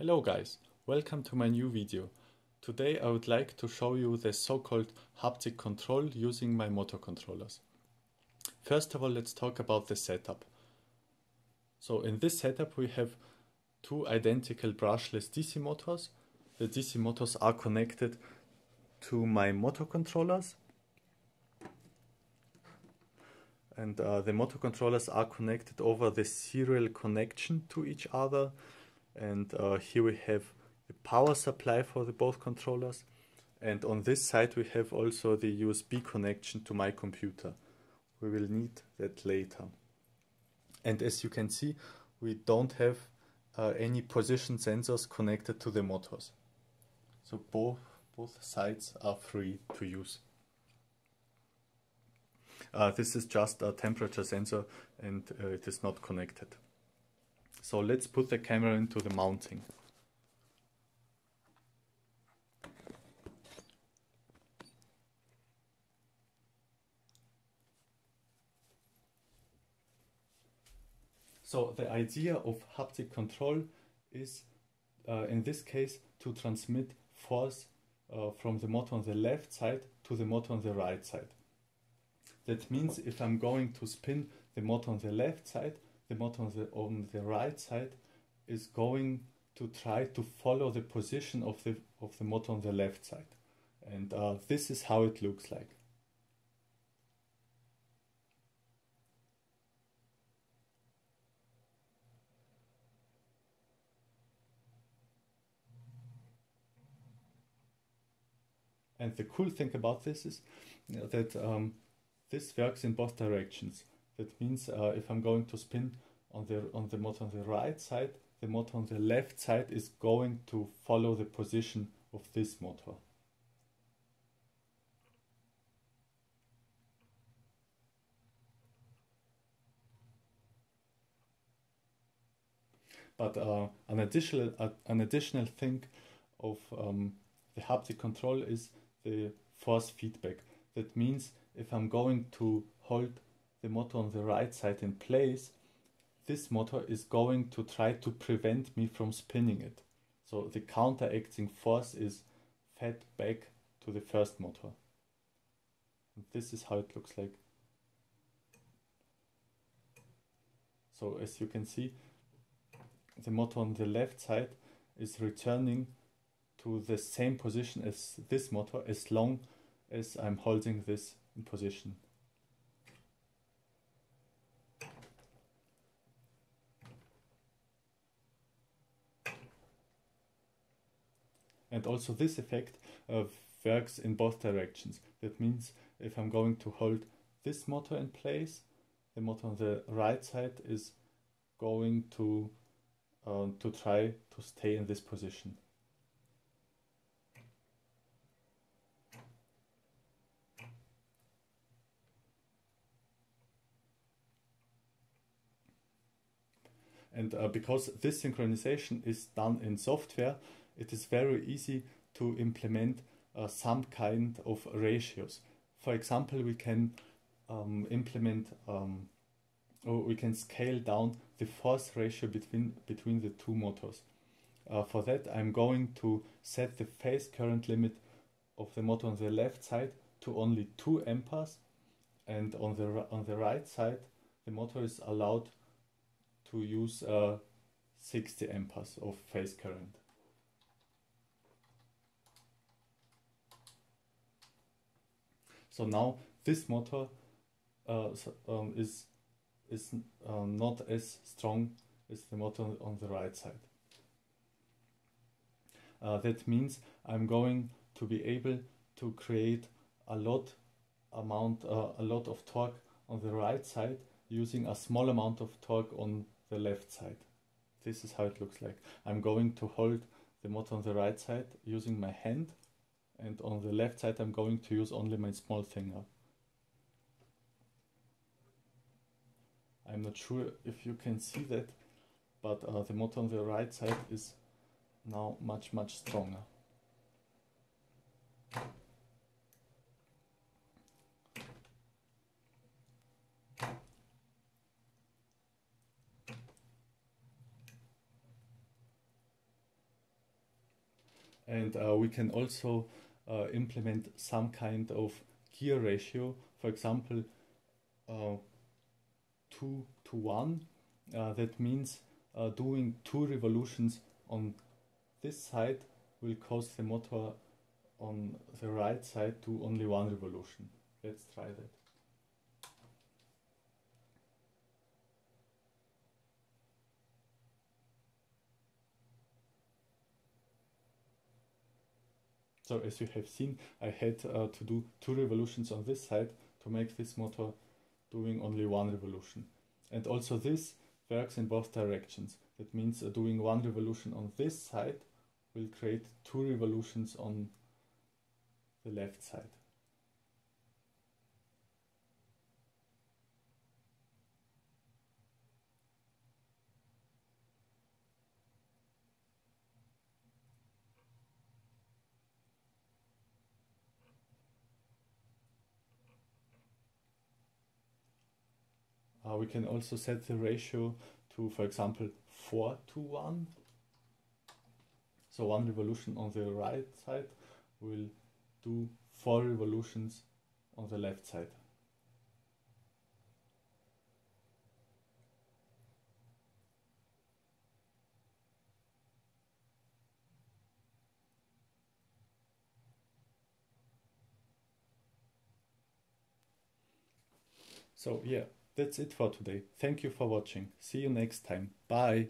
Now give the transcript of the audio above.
Hello guys, welcome to my new video. Today I would like to show you the so-called haptic control using my motor controllers. First of all, let's talk about the setup. So in this setup we have two identical brushless DC motors. The DC motors are connected to my motor controllers, and the motor controllers are connected over the serial connection to each other. And here we have the power supply for the both controllers, and on this side we have also the USB connection to my computer. We will need that later. And as you can see, we don't have any position sensors connected to the motors, so both sides are free to use. This is just a temperature sensor and it is not connected. So let's put the camera into the mounting. So the idea of haptic control is, in this case, to transmit force from the motor on the left side to the motor on the right side. That means if I'm going to spin the motor on the left side, the motor on the right side is going to try to follow the position of the motor on the left side. And this is how it looks like. And the cool thing about this is that this works in both directions. That means if I'm going to spin on the motor on the right side, the motor on the left side is going to follow the position of this motor. But an additional thing of the haptic control is the force feedback. That means if I'm going to hold the motor on the right side in place, this motor is going to try to prevent me from spinning it. So the counteracting force is fed back to the first motor. And this is how it looks like. So as you can see, the motor on the left side is returning to the same position as this motor as long as I'm holding this in position. And also this effect works in both directions. That means if I'm going to hold this motor in place, the motor on the right side is going to try to stay in this position. And because this synchronization is done in software, it is very easy to implement some kind of ratios. For example, we can we can scale down the force ratio between the two motors. For that, I'm going to set the phase current limit of the motor on the left side to only 2 amperes, and on the right side, the motor is allowed to use 60 amperes of phase current. So now this motor is not as strong as the motor on the right side. That means I'm going to be able to create a lot of torque on the right side using a small amount of torque on the left side. This is how it looks like. I'm going to hold the motor on the right side using my hand, and on the left side I'm going to use only my small finger. I'm not sure if you can see that, but the motor on the right side is now much stronger. And we can also implement some kind of gear ratio, for example 2 to 1. That means doing 2 revolutions on this side will cause the motor on the right side to only 1 revolution. Let's try that. So as you have seen, I had to do 2 revolutions on this side to make this motor doing only 1 revolution. And also this works in both directions. That means doing 1 revolution on this side will create 2 revolutions on the left side. We can also set the ratio to, for example, 4 to 1. So 1 revolution on the right side will do 4 revolutions on the left side. So yeah, that's it for today. Thank you for watching. See you next time. Bye.